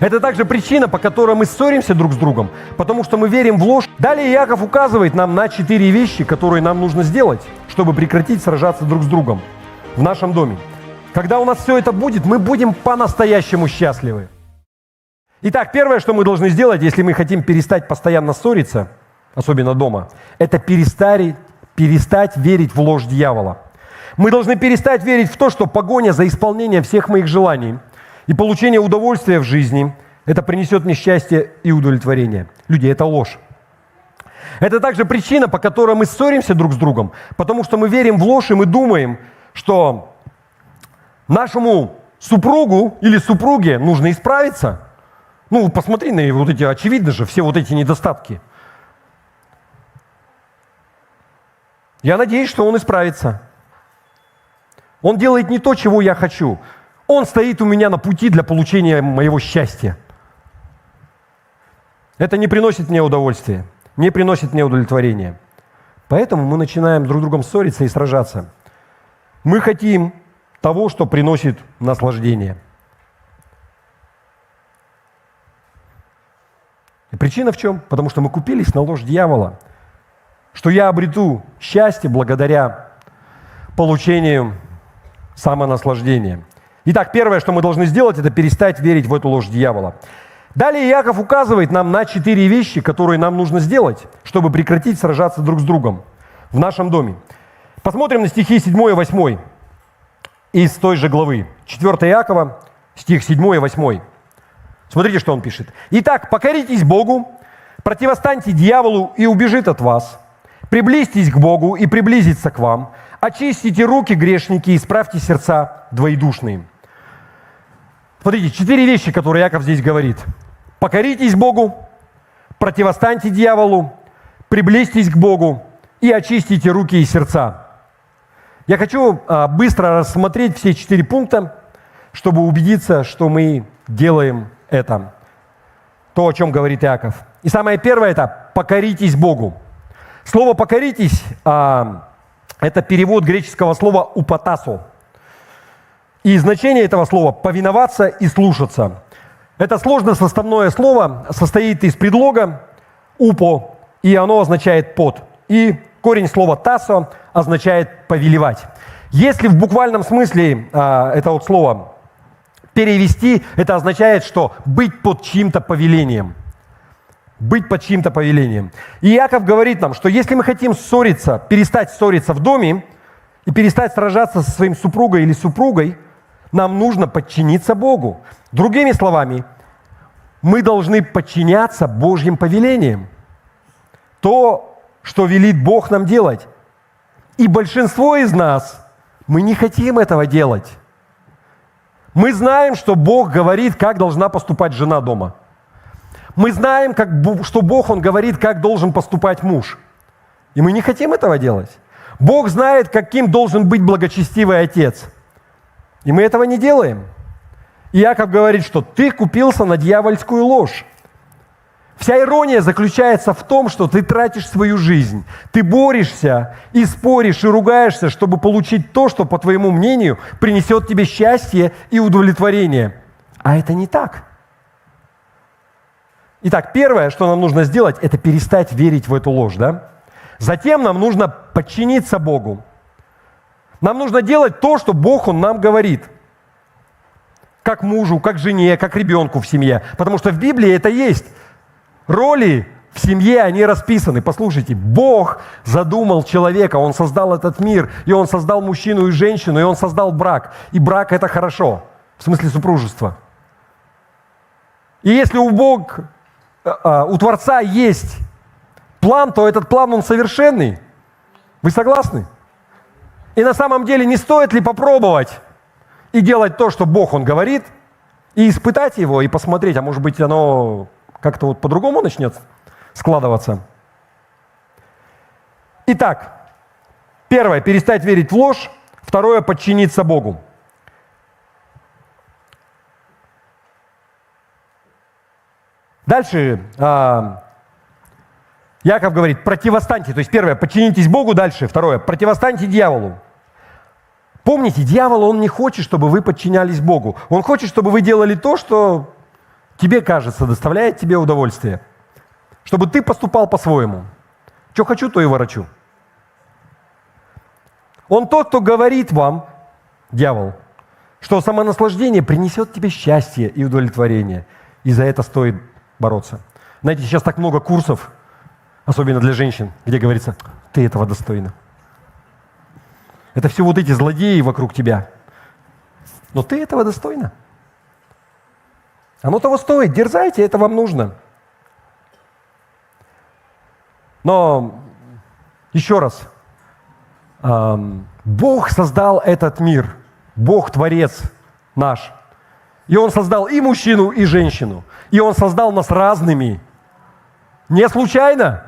Это также причина, по которой мы ссоримся друг с другом, потому что мы верим в ложь. Далее Иаков указывает нам на 4 вещи, которые нам нужно сделать, чтобы прекратить сражаться друг с другом в нашем доме. Когда у нас все это будет, мы будем по-настоящему счастливы. Итак, первое, что мы должны сделать, если мы хотим перестать постоянно ссориться, особенно дома, это перестать верить в ложь дьявола. Мы должны перестать верить в то, что погоня за исполнением всех моих желаний и получение удовольствия в жизни – это принесет мне счастье и удовлетворение. Люди, это ложь. Это также причина, по которой мы ссоримся друг с другом, потому что мы верим в ложь, и мы думаем, что нашему супругу или супруге нужно исправиться. Ну, посмотри на вот эти, очевидно же, все вот эти недостатки. Я надеюсь, что он исправится. Он делает не то, чего я хочу. Он стоит у меня на пути для получения моего счастья. Это не приносит мне удовольствия, не приносит мне удовлетворения. Поэтому мы начинаем друг с другом ссориться и сражаться. Мы хотим того, что приносит наслаждение. И причина в чем? Потому что мы купились на ложь дьявола, что я обрету счастье благодаря получению самонаслаждения. Итак, первое, что мы должны сделать, это перестать верить в эту ложь дьявола. Далее Иаков указывает нам на 4 вещи, которые нам нужно сделать, чтобы прекратить сражаться друг с другом в нашем доме. Посмотрим на стихи 7 и 8 из той же главы. 4 Иакова, стих 7 и 8. Смотрите, что он пишет. «Итак, покоритесь Богу, противостаньте дьяволу, и убежит от вас. Приблизьтесь к Богу, и приблизится к вам. Очистите руки, грешники, и исправьте сердца двоедушные». Смотрите, 4 вещи, которые Иаков здесь говорит. Покоритесь Богу, противостаньте дьяволу, приблизьтесь к Богу и очистите руки и сердца. Я хочу быстро рассмотреть все 4 пункта, чтобы убедиться, что мы делаем это. То, о чем говорит Иаков. И самое первое – это «покоритесь Богу». Слово «покоритесь» это перевод греческого слова «употасо». И значение этого слова – повиноваться и слушаться. Это сложносоставное слово состоит из предлога «упо», и оно означает «под». И корень слова «тасо» означает «повелевать». Если в буквальном смысле это вот слово перевести, это означает, что быть под чьим-то повелением. Быть под чьим-то повелением. И Иаков говорит нам, что если мы хотим ссориться, перестать ссориться в доме и перестать сражаться со своим супругой или супругой, нам нужно подчиниться Богу. Другими словами, мы должны подчиняться Божьим повелениям. То, что велит Бог нам делать. И большинство из нас, мы не хотим этого делать. Мы знаем, что Бог говорит, как должна поступать жена дома. Мы знаем, что Бог, Он говорит, как должен поступать муж. И мы не хотим этого делать. Бог знает, каким должен быть благочестивый отец. И мы этого не делаем. Иаков говорит, что ты купился на дьявольскую ложь. Вся ирония заключается в том, что ты тратишь свою жизнь. Ты борешься и споришь, и ругаешься, чтобы получить то, что, по твоему мнению, принесет тебе счастье и удовлетворение. А это не так. Итак, первое, что нам нужно сделать, это перестать верить в эту ложь. Да? Затем нам нужно подчиниться Богу. Нам нужно делать то, что Бог, Он нам говорит. Как мужу, как жене, как ребенку в семье. Потому что в Библии это есть. Роли в семье, они расписаны. Послушайте, Бог задумал человека, Он создал этот мир, и Он создал мужчину и женщину, и Он создал брак. И брак – это хорошо, в смысле супружества. И если у Творца есть план, то этот план, он совершенный. Вы согласны? И на самом деле не стоит ли попробовать и делать то, что Бог, Он говорит, и испытать его, и посмотреть, а может быть оно как-то вот по-другому начнет складываться. Итак, первое – перестать верить в ложь. Второе – подчиниться Богу. Дальше Иаков говорит, противостаньте. То есть первое – подчинитесь Богу. Дальше второе – противостаньте дьяволу. Помните, дьявол, он не хочет, чтобы вы подчинялись Богу. Он хочет, чтобы вы делали то, тебе кажется, доставляет тебе удовольствие, чтобы ты поступал по-своему. Что хочу, то и ворочу. Он тот, кто говорит вам, дьявол, что самонаслаждение принесет тебе счастье и удовлетворение. И за это стоит бороться. Знаете, сейчас так много курсов, особенно для женщин, где говорится, ты этого достойна. Это все вот эти злодеи вокруг тебя. Но ты этого достойна. Оно того стоит. Дерзайте, это вам нужно. Но еще раз. Бог создал этот мир. Бог Творец наш. И Он создал и мужчину, и женщину. И Он создал нас разными. Не случайно.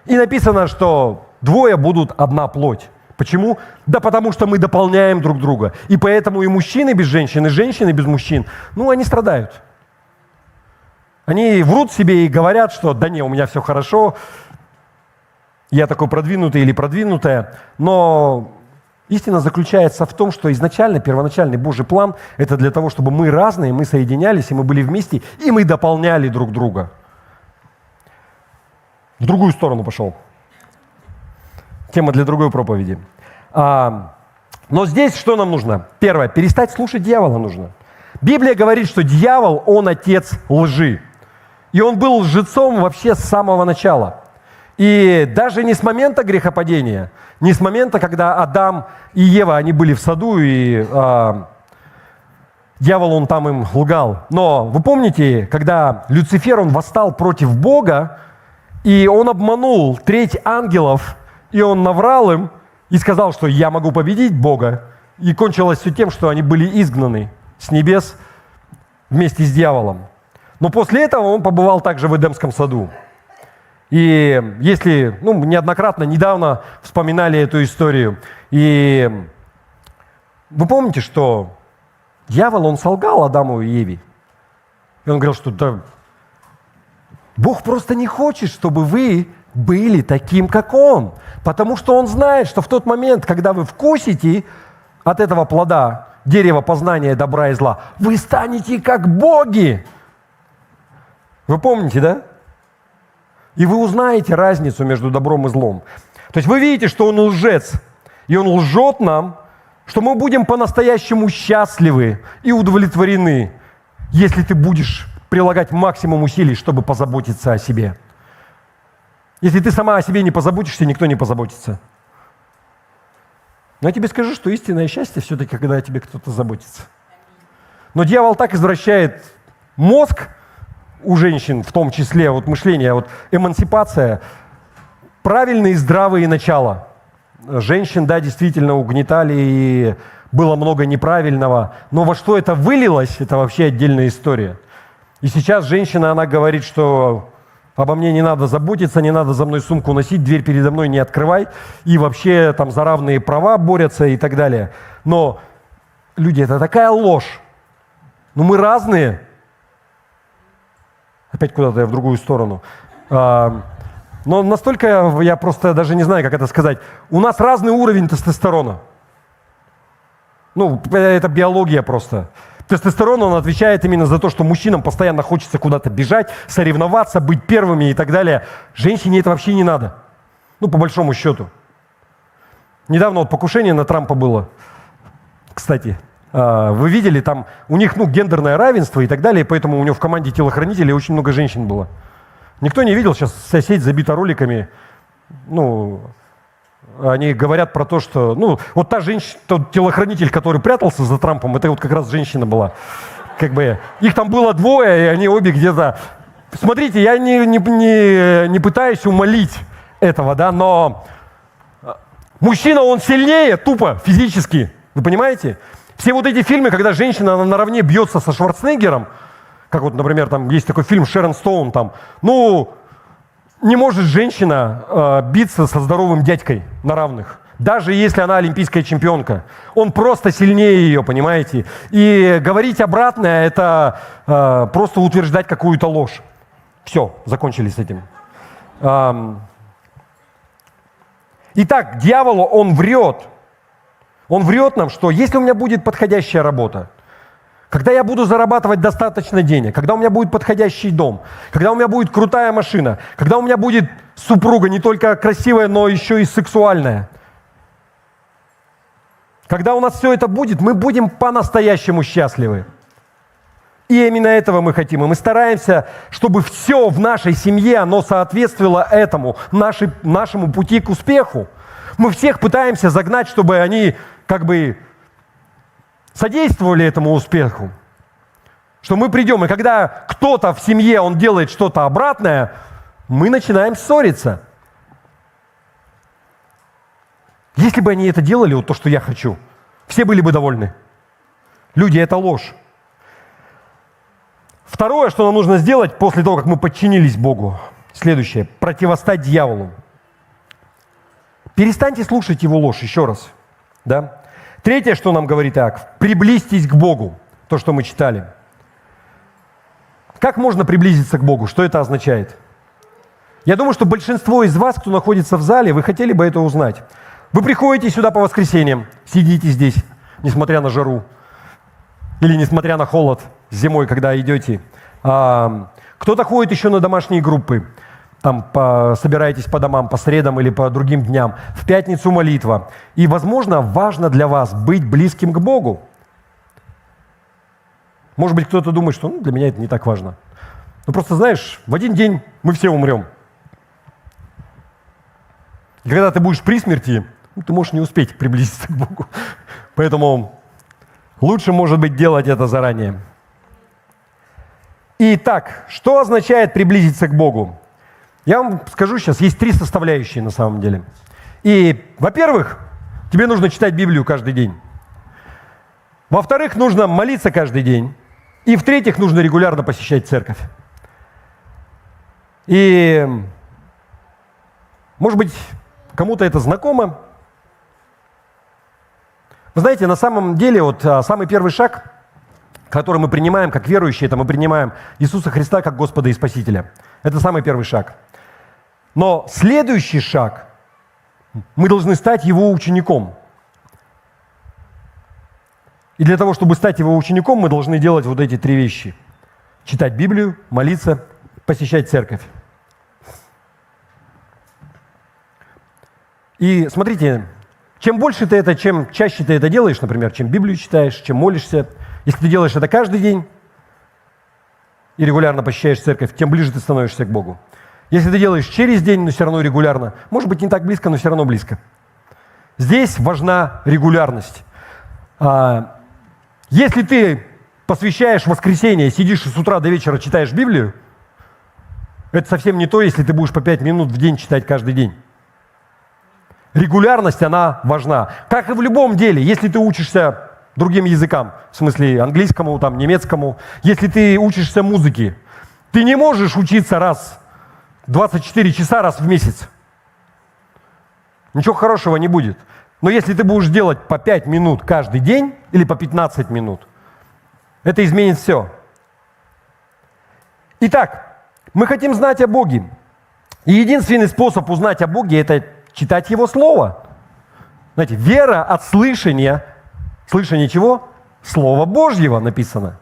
И написано, что двое будут одна плоть. Почему? Да потому что мы дополняем друг друга. И поэтому и мужчины без женщин, и женщины без мужчин, они страдают. Они врут себе и говорят, что да не, у меня все хорошо, я такой продвинутый или продвинутая. Но истина заключается в том, что изначально, первоначальный Божий план – это для того, чтобы мы разные, мы соединялись, и мы были вместе, и мы дополняли друг друга. В другую сторону пошел. Тема для другой проповеди. Но здесь что нам нужно? Первое, перестать слушать дьявола нужно. Библия говорит, что дьявол, он отец лжи. И он был лжецом вообще с самого начала. И даже не с момента грехопадения, не с момента, когда Адам и Ева, они были в саду, и дьявол, он там им лгал. Но вы помните, когда Люцифер, он восстал против Бога, и он обманул треть ангелов, и он наврал им, и сказал, что я могу победить Бога. И кончилось все тем, что они были изгнаны с небес вместе с дьяволом. Но после этого он побывал также в Эдемском саду. И если, неоднократно, недавно вспоминали эту историю. И вы помните, что дьявол, он солгал Адаму и Еве. И он говорил, что да, Бог просто не хочет, чтобы вы были таким, как Он. Потому что Он знает, что в тот момент, когда вы вкусите от этого плода, дерева познания добра и зла, вы станете как боги. Вы помните, да? И вы узнаете разницу между добром и злом. То есть вы видите, что Он лжец, и Он лжет нам, что мы будем по-настоящему счастливы и удовлетворены, если ты будешь прилагать максимум усилий, чтобы позаботиться о себе. Если ты сама о себе не позаботишься, никто не позаботится. Но я тебе скажу, что истинное счастье все-таки, когда о тебе кто-то заботится. Но дьявол так извращает мозг у женщин, в том числе мышление, эмансипация, правильные здравые начала. Женщин, да, действительно угнетали, и было много неправильного. Но во что это вылилось, это вообще отдельная история. И сейчас женщина, она говорит, что обо мне не надо заботиться, не надо за мной сумку носить, дверь передо мной не открывай, и вообще там за равные права борются и так далее. Но, люди, это такая ложь. Но мы разные. Опять куда-то я в другую сторону. Но настолько, я просто даже не знаю, как это сказать. У нас разный уровень тестостерона. Это биология просто. Тестостерон, он отвечает именно за то, что мужчинам постоянно хочется куда-то бежать, соревноваться, быть первыми и так далее. Женщине это вообще не надо. По большому счету. Недавно покушение на Трампа было. Кстати, вы видели, там у них гендерное равенство и так далее, поэтому у него в команде телохранителей очень много женщин было. Никто не видел, сейчас вся сеть забита роликами. Они говорят про то, что... та женщина, тот телохранитель, который прятался за Трампом, это как раз женщина была. Их там было двое, и они обе где-то... Смотрите, я не пытаюсь умолить этого, да, но мужчина, он сильнее тупо, физически. Вы понимаете? Все эти фильмы, когда женщина она наравне бьется со Шварценеггером, как например, там есть такой фильм Шерон Стоун, там, не может женщина биться со здоровым дядькой на равных. Даже если она олимпийская чемпионка. Он просто сильнее ее, понимаете? И говорить обратное – это просто утверждать какую-то ложь. Все, закончили с этим. Итак, дьяволу он врет. Он врет нам, что если у меня будет подходящая работа, когда я буду зарабатывать достаточно денег, когда у меня будет подходящий дом, когда у меня будет крутая машина, когда у меня будет супруга не только красивая, но еще и сексуальная. Когда у нас все это будет, мы будем по-настоящему счастливы. И именно этого мы хотим. И мы стараемся, чтобы все в нашей семье, оно соответствовало этому, нашему пути к успеху. Мы всех пытаемся загнать, чтобы они как бы содействовали этому успеху. Что мы придем, и когда кто-то в семье, он делает что-то обратное, мы начинаем ссориться. Если бы они это делали, вот то, что я хочу, все были бы довольны. Люди, это ложь. Второе, что нам нужно сделать после того, как мы подчинились Богу, следующее – противостать дьяволу. Перестаньте слушать его ложь, еще раз. Да? Третье, что нам говорит Иаков – приблизьтесь к Богу, то, что мы читали. Как можно приблизиться к Богу? Что это означает? Я думаю, что большинство из вас, кто находится в зале, вы хотели бы это узнать. Вы приходите сюда по воскресеньям, сидите здесь, несмотря на жару, или несмотря на холод зимой, когда идете. Кто-то ходит еще на домашние группы, там собираетесь по домам, по средам или по другим дням. В пятницу молитва. И, возможно, важно для вас быть близким к Богу. Может быть, кто-то думает, что для меня это не так важно. Но просто, знаешь, в один день мы все умрем. И когда ты будешь при смерти, ты можешь не успеть приблизиться к Богу. Поэтому лучше, может быть, делать это заранее. Итак, что означает приблизиться к Богу? Я вам скажу сейчас, есть 3 составляющие на самом деле. И, во-первых, тебе нужно читать Библию каждый день. Во-вторых, нужно молиться каждый день. И, в-третьих, нужно регулярно посещать церковь. И, может быть, кому-то это знакомо. Вы знаете, на самом деле, вот самый первый шаг, который мы принимаем как верующие, это мы принимаем Иисуса Христа как Господа и Спасителя. Это самый первый шаг. Но следующий шаг, мы должны стать Его учеником. И для того, чтобы стать Его учеником, мы должны делать вот эти 3 вещи. Читать Библию, молиться, посещать церковь. И смотрите, чем больше ты это, чем чаще ты это делаешь, например, чем Библию читаешь, чем молишься, если ты делаешь это каждый день и регулярно посещаешь церковь, тем ближе ты становишься к Богу. Если ты делаешь через день, но все равно регулярно, может быть, не так близко, но все равно близко. Здесь важна регулярность. Если ты посвящаешь воскресенье, сидишь и с утра до вечера читаешь Библию, это совсем не то, если ты будешь по 5 минут в день читать каждый день. Регулярность, она важна. Как и в любом деле, если ты учишься другим языкам, в смысле английскому, там, немецкому, если ты учишься музыке, ты не можешь учиться 24 часа раз в месяц. Ничего хорошего не будет. Но если ты будешь делать по 5 минут каждый день или по 15 минут, это изменит все. Итак, мы хотим знать о Боге. И единственный способ узнать о Боге – это читать Его Слово. Знаете, вера от слышания. Слышание чего? Слова Божьего написано.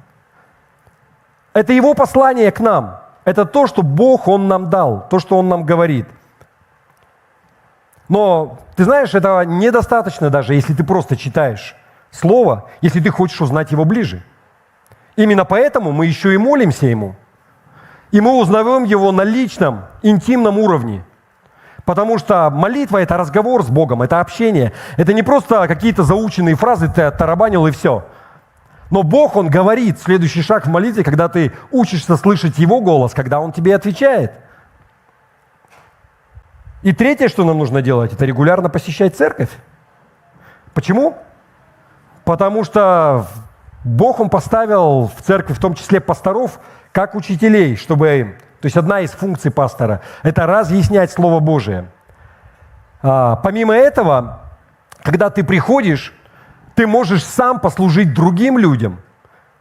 Это Его послание к нам. Это то, что Бог, Он нам дал, то, что Он нам говорит. Но, ты знаешь, этого недостаточно даже, если ты просто читаешь Слово, если ты хочешь узнать Его ближе. Именно поэтому мы еще и молимся Ему. И мы узнаем Его на личном, интимном уровне. Потому что молитва – это разговор с Богом, это общение. Это не просто какие-то заученные фразы, ты оттарабанил и все. Но Бог, Он говорит. Следующий шаг в молитве, когда ты учишься слышать Его голос, когда Он тебе отвечает. И третье, что нам нужно делать, это регулярно посещать церковь. Почему? Потому что Бог, Он поставил в церковь, в том числе пасторов, как учителей, чтобы... То есть одна из функций пастора – это разъяснять Слово Божие. Помимо этого, когда ты приходишь, ты можешь сам послужить другим людям.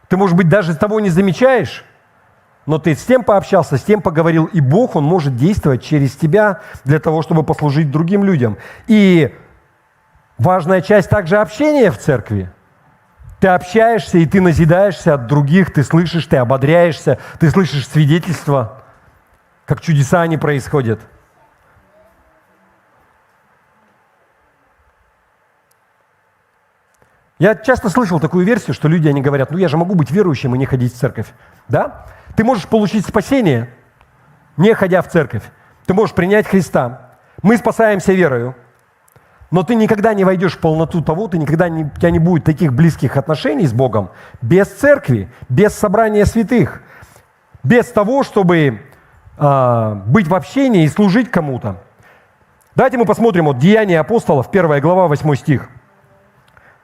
Ты, может быть, даже того не замечаешь, но ты с тем пообщался, с тем поговорил, и Бог, Он может действовать через тебя для того, чтобы послужить другим людям. И важная часть также общения в церкви. Ты общаешься, и ты назидаешься от других, ты слышишь, ты ободряешься, ты слышишь свидетельства, как чудеса они происходят. Я часто слышал такую версию, что люди, они говорят, я же могу быть верующим и не ходить в церковь. Да? Ты можешь получить спасение, не ходя в церковь. Ты можешь принять Христа. Мы спасаемся верою. Но ты никогда не войдешь в полноту того, у тебя не будет таких близких отношений с Богом без церкви, без собрания святых, без того, чтобы быть в общении и служить кому-то. Давайте мы посмотрим Деяния апостолов, 1 глава, 8 стих.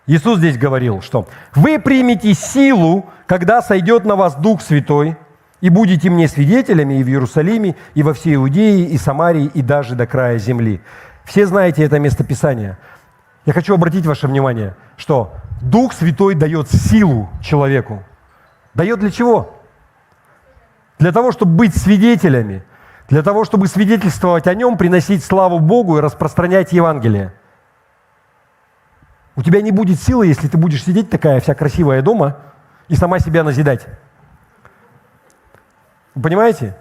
Иисус здесь говорил, что «Вы примете силу, когда сойдет на вас Дух Святой, и будете мне свидетелями и в Иерусалиме, и во всей Иудее, и Самарии, и даже до края земли». Все знаете это местописание. Я хочу обратить ваше внимание, что Дух Святой дает силу человеку. Дает для чего? Для того, чтобы быть свидетелями, для того, чтобы свидетельствовать о Нем, приносить славу Богу и распространять Евангелие. У тебя не будет силы, если ты будешь сидеть такая вся красивая дома и сама себя назидать. Вы понимаете?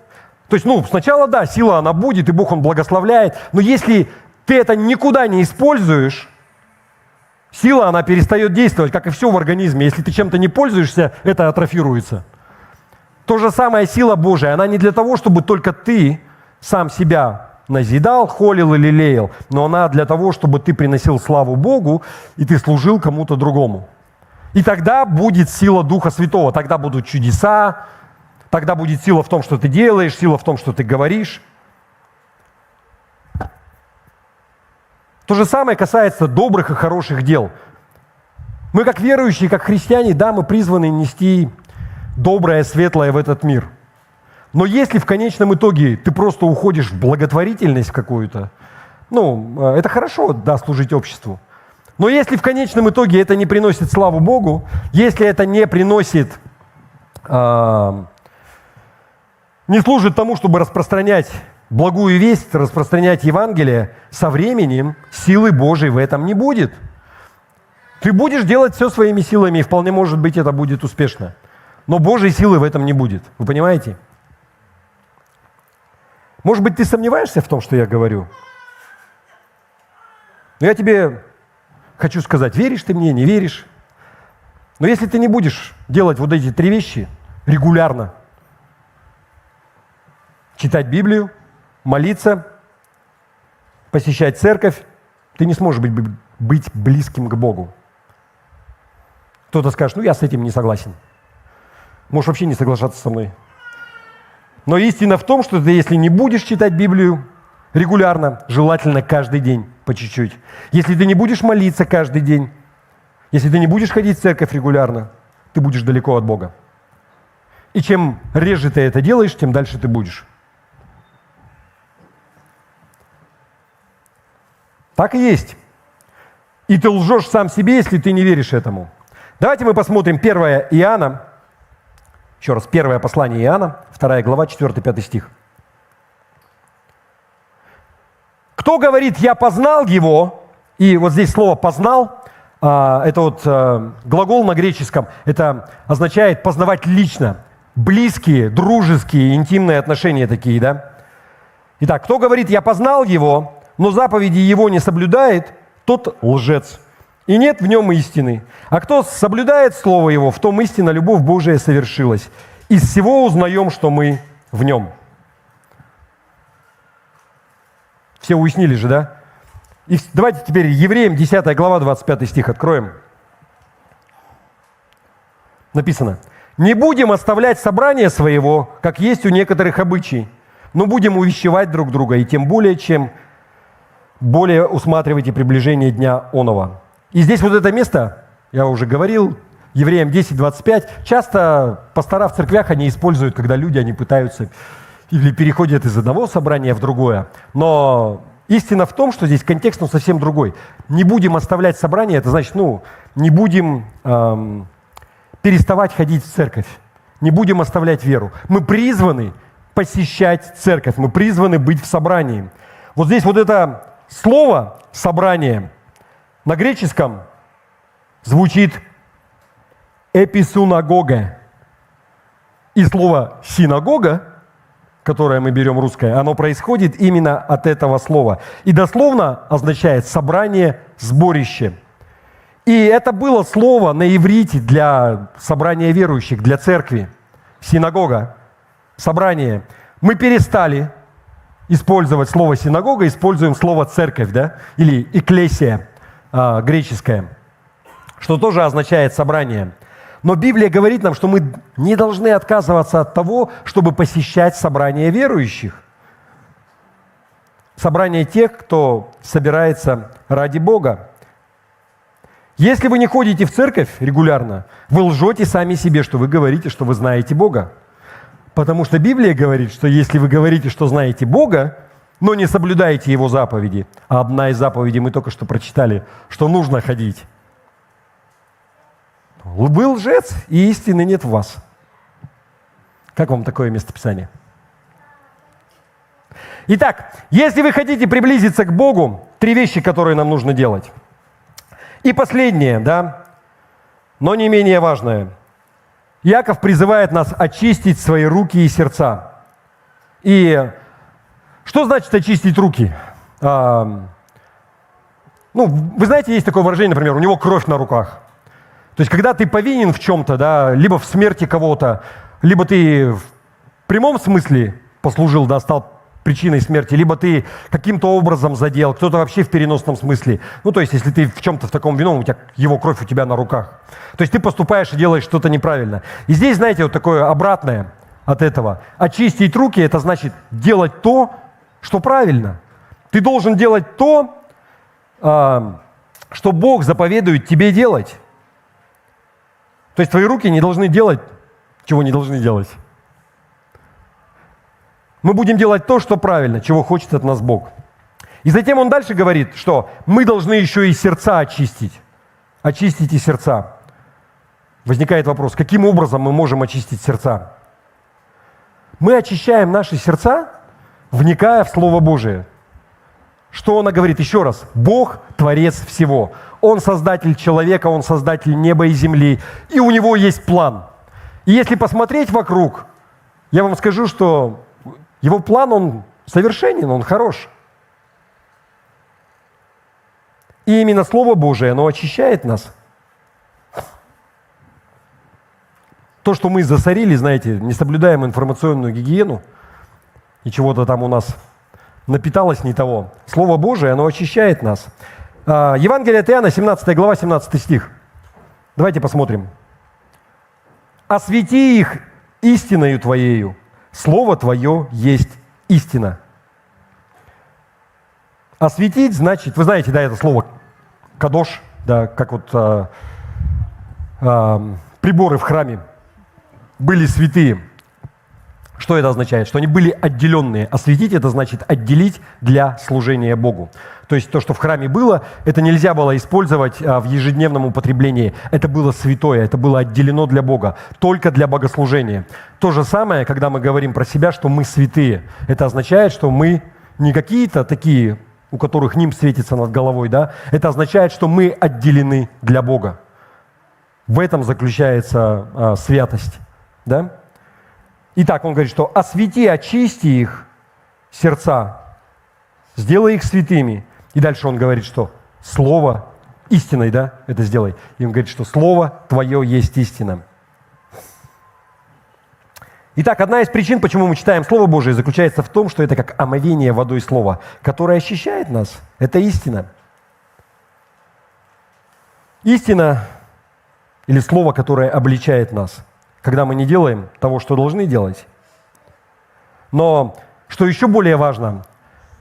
То есть, сначала, да, сила она будет, и Бог, Он благословляет, но если ты это никуда не используешь, сила, она перестает действовать, как и все в организме. Если ты чем-то не пользуешься, это атрофируется. То же самое сила Божия, она не для того, чтобы только ты сам себя назидал, холил или лелеял, но она для того, чтобы ты приносил славу Богу, и ты служил кому-то другому. И тогда будет сила Духа Святого, тогда будут чудеса, тогда будет сила в том, что ты делаешь, сила в том, что ты говоришь. То же самое касается добрых и хороших дел. Мы, как верующие, как христиане, да, мы призваны нести доброе, светлое в этот мир. Но если в конечном итоге ты просто уходишь в благотворительность какую-то, это хорошо, да, служить обществу. Но если в конечном итоге это не приносит славу Богу, если это не приносит, не служит тому, чтобы распространять благую весть, распространять Евангелие, со временем силы Божией в этом не будет. Ты будешь делать все своими силами, и вполне может быть это будет успешно. Но Божьей силы в этом не будет. Вы понимаете? Может быть, ты сомневаешься в том, что я говорю? Но я тебе хочу сказать, веришь ты мне, не веришь. Но если ты не будешь делать вот эти 3 вещи регулярно, читать Библию, молиться, посещать церковь, ты не сможешь быть близким к Богу. Кто-то скажет, я с этим не согласен. Можешь вообще не соглашаться со мной. Но истина в том, что ты, если не будешь читать Библию регулярно, желательно каждый день по чуть-чуть, если ты не будешь молиться каждый день, если ты не будешь ходить в церковь регулярно, ты будешь далеко от Бога. И чем реже ты это делаешь, тем дальше ты будешь. Так и есть. И ты лжешь сам себе, если ты не веришь этому. Давайте мы посмотрим 1 Иоанна, еще раз, 1 послание Иоанна, 2 глава, 4-5 стих. Кто говорит, я познал его, и вот здесь слово «познал», это глагол на греческом, это означает познавать лично, близкие, дружеские, интимные отношения такие, да? Итак, кто говорит, я познал его, но заповеди его не соблюдает, тот лжец. И нет в нем истины. А кто соблюдает слово его, в том истина, любовь Божия совершилась. Из всего узнаем, что мы в нем. Все уяснили же, да? И давайте теперь Евреям 10 глава, 25 стих откроем. Написано. «Не будем оставлять собрание своего, как есть у некоторых обычай, но будем увещевать друг друга, и тем более, чем более усматривайте приближение дня оного». И здесь вот это место, я уже говорил, Евреям 10:25, часто пастора в церквях они используют, когда люди, они пытаются или переходят из одного собрания в другое. Но истина в том, что здесь контекст совсем другой. Не будем оставлять собрание, это значит, не будем переставать ходить в церковь, не будем оставлять веру. Мы призваны посещать церковь, мы призваны быть в собрании. Вот здесь вот это слово «собрание» на греческом звучит эписунагога. И слово «синагога», которое мы берем русское, оно происходит именно от этого слова. И дословно означает «собрание, сборище». И это было слово на иврите для собрания верующих, для церкви. Синагога, собрание. Мы перестали использовать слово «синагога», используем слово «церковь», да? Или «экклесия» греческое, что тоже означает «собрание». Но Библия говорит нам, что мы не должны отказываться от того, чтобы посещать собрания верующих. Собрание тех, кто собирается ради Бога. Если вы не ходите в церковь регулярно, вы лжете сами себе, что вы говорите, что вы знаете Бога. Потому что Библия говорит, что если вы говорите, что знаете Бога, но не соблюдаете Его заповеди, а одна из заповедей мы только что прочитали, что нужно ходить, вы лжец, и истины нет в вас. Как вам такое местописание? Итак, если вы хотите приблизиться к Богу, 3 вещи, которые нам нужно делать. И последнее, да, но не менее важное. Иаков призывает нас очистить свои руки и сердца. И что значит очистить руки? Вы знаете, есть такое выражение, например, у него кровь на руках. То есть, когда ты повинен в чем-то, да, либо в смерти кого-то, либо ты в прямом смысле послужил, да, стал причиной смерти, либо ты каким-то образом задел, кто-то вообще в переносном смысле. То есть, если ты в чем-то в таком виновен, у тебя его кровь у тебя на руках. То есть, ты поступаешь и делаешь что-то неправильно. И здесь, знаете, вот такое обратное от этого. Очистить руки – это значит делать то, что правильно. Ты должен делать то, что Бог заповедует тебе делать. То есть твои руки не должны делать, чего не должны делать. Мы будем делать то, что правильно, чего хочет от нас Бог. И затем он дальше говорит, что мы должны еще и сердца очистить. Очистите сердца. Возникает вопрос, каким образом мы можем очистить сердца? Мы очищаем наши сердца, вникая в Слово Божие. Что она говорит? Еще раз. Бог – творец всего. Он создатель человека, Он создатель неба и земли. И у Него есть план. И если посмотреть вокруг, я вам скажу, что Его план, он совершенен, он хорош. И именно Слово Божие, оно очищает нас. То, что мы засорили, знаете, не соблюдаем информационную гигиену, и чего-то там у нас напиталось не того. Слово Божие, оно очищает нас. Евангелие от Иоанна, 17 глава, 17 стих. Давайте посмотрим. «Освети их истиною Твоею, Слово Твое есть истина». Осветить значит, вы знаете, да, это слово «кадош», да, как вот приборы в храме были святые. Что это означает? Что они были отделенные. Осветить – это значит отделить для служения Богу. То есть то, что в храме было, это нельзя было использовать в ежедневном употреблении. Это было святое, это было отделено для Бога, только для богослужения. То же самое, когда мы говорим про себя, что мы святые. Это означает, что мы не какие-то такие, у которых нимб светится над головой, да? Это означает, что мы отделены для Бога. В этом заключается святость, да? Итак, он говорит, что освети, очисти их сердца, сделай их святыми. И дальше он говорит, что Слово истиной, да, это сделай. И он говорит, что Слово Твое есть истина. Итак, одна из причин, почему мы читаем Слово Божие, заключается в том, что это как омовение водой Слова, которое очищает нас. Это истина. Истина или Слово, которое обличает нас, когда мы не делаем того, что должны делать. Но, что еще более важно,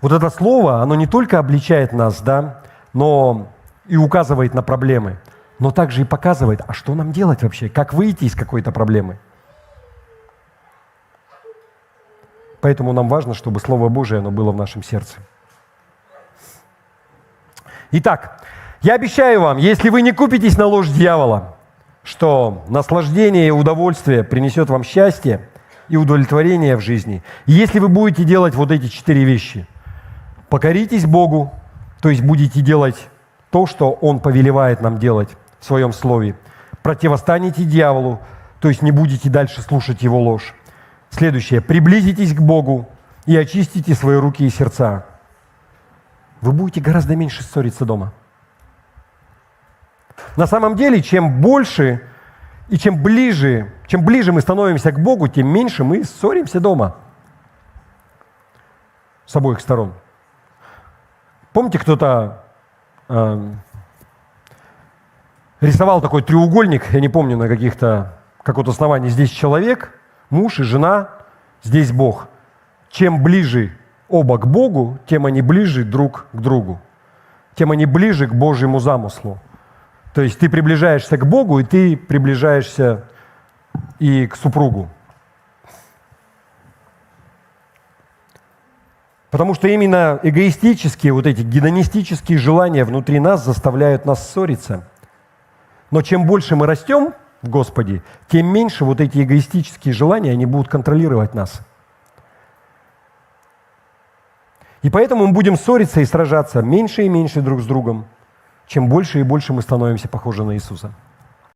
вот это слово, оно не только обличает нас, да, но и указывает на проблемы, но также и показывает, а что нам делать вообще, как выйти из какой-то проблемы. Поэтому нам важно, чтобы Слово Божие, оно было в нашем сердце. Итак, я обещаю вам, если вы не купитесь на ложь дьявола, что наслаждение и удовольствие принесет вам счастье и удовлетворение в жизни. И если вы будете делать вот эти 4 вещи, покоритесь Богу, то есть будете делать то, что Он повелевает нам делать в Своем Слове, противостанете дьяволу, то есть не будете дальше слушать его ложь. Следующее. Приблизитесь к Богу и очистите свои руки и сердца. Вы будете гораздо меньше ссориться дома. На самом деле, чем больше и чем ближе мы становимся к Богу, тем меньше мы ссоримся дома. С обоих сторон. Помните, кто-то рисовал такой треугольник, я не помню, на каком-то основании. Здесь человек, муж и жена, здесь Бог. Чем ближе оба к Богу, тем они ближе друг к другу. Тем они ближе к Божьему замыслу. То есть ты приближаешься к Богу, и ты приближаешься и к супругу. Потому что именно эгоистические, вот эти гедонистические желания внутри нас заставляют нас ссориться. Но чем больше мы растем в Господе, тем меньше вот эти эгоистические желания, они будут контролировать нас. И поэтому мы будем ссориться и сражаться меньше и меньше друг с другом, чем больше и больше мы становимся похожи на Иисуса.